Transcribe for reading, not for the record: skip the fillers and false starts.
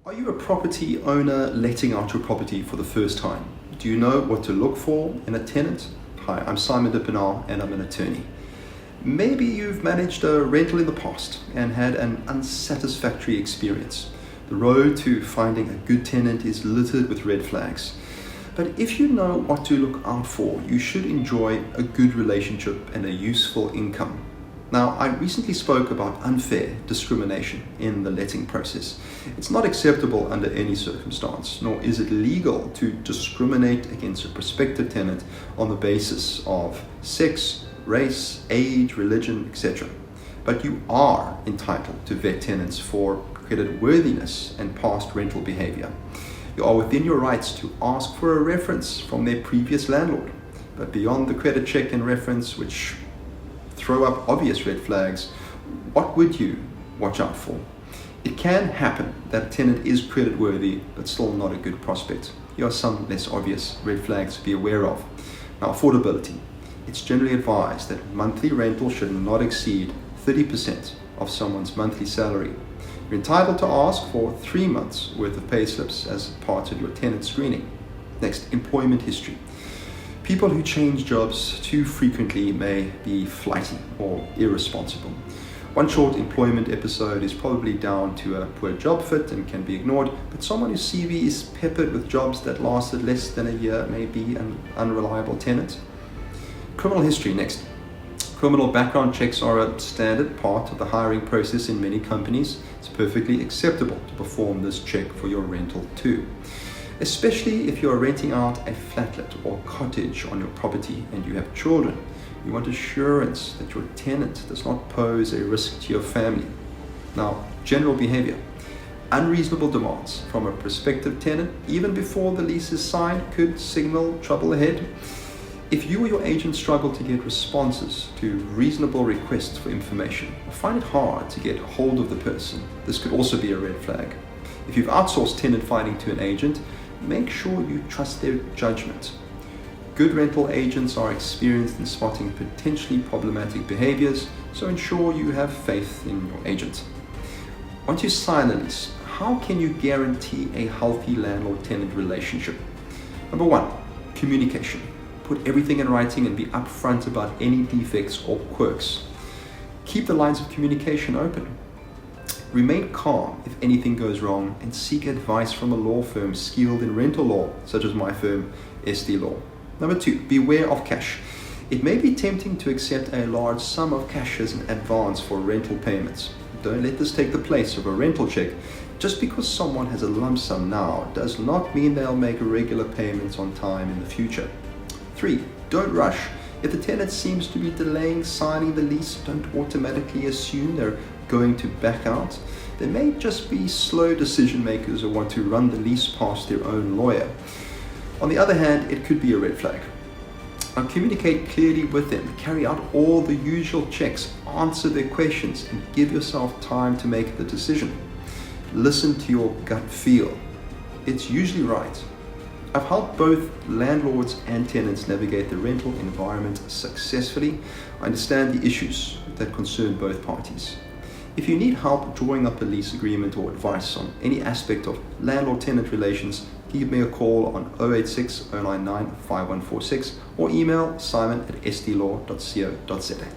Are you a property owner letting out your property for the first time? Do you know what to look for in a tenant? Hi, I'm Simon Dippenau and I'm an attorney. Maybe you've managed a rental in the past and had an unsatisfactory experience. The road to finding a good tenant is littered with red flags. But if you know what to look out for, you should enjoy a good relationship and a useful income. Now, I recently spoke about unfair discrimination in the letting process. It's not acceptable under any circumstance, nor is it legal to discriminate against a prospective tenant on the basis of sex, race, age, religion, etc. But you are entitled to vet tenants for creditworthiness and past rental behavior. You are within your rights to ask for a reference from their previous landlord. But beyond the credit check and reference, which throw up obvious red flags, what would you watch out for? It can happen that a tenant is creditworthy but still not a good prospect. Here are some less obvious red flags to be aware of. Now, affordability. It's generally advised that monthly rental should not exceed 30% of someone's monthly salary. You're entitled to ask for 3 months worth of pay slips as part of your tenant screening. Next, employment history. People who change jobs too frequently may be flighty or irresponsible. One short employment episode is probably down to a poor job fit and can be ignored, but someone whose CV is peppered with jobs that lasted less than a year may be an unreliable tenant. Criminal history next. Criminal background checks are a standard part of the hiring process in many companies. It's perfectly acceptable to perform this check for your rental too, especially if you are renting out a flatlet or cottage on your property and you have children. You want assurance that your tenant does not pose a risk to your family. Now, general behavior. Unreasonable demands from a prospective tenant, even before the lease is signed, could signal trouble ahead. If you or your agent struggle to get responses to reasonable requests for information, or find it hard to get hold of the person, this could also be a red flag. If you've outsourced tenant finding to an agent, make sure you trust their judgment. Good rental agents are experienced in spotting potentially problematic behaviors, so ensure you have faith in your agent. Once you sign a lease, how can you guarantee a healthy landlord-tenant relationship? Number 1, communication. Put everything in writing and be upfront about any defects or quirks. Keep the lines of communication open. Remain calm if anything goes wrong and seek advice from a law firm skilled in rental law, such as my firm, SD Law. Number 2, beware of cash. It may be tempting to accept a large sum of cash as an advance for rental payments. Don't let this take the place of a rental check. Just because someone has a lump sum now does not mean they'll make regular payments on time in the future. 3, don't rush. If the tenant seems to be delaying signing the lease, don't automatically assume they're going to back out. They may just be slow decision makers or want to run the lease past their own lawyer. On the other hand, it could be a red flag. Now, communicate clearly with them, carry out all the usual checks, answer their questions, and give yourself time to make the decision. Listen to your gut feel. It's usually right. I've helped both landlords and tenants navigate the rental environment successfully. I understand the issues that concern both parties. If you need help drawing up a lease agreement or advice on any aspect of landlord-tenant relations, give me a call on 086 099 5146 or email simon@sdlaw.co.za.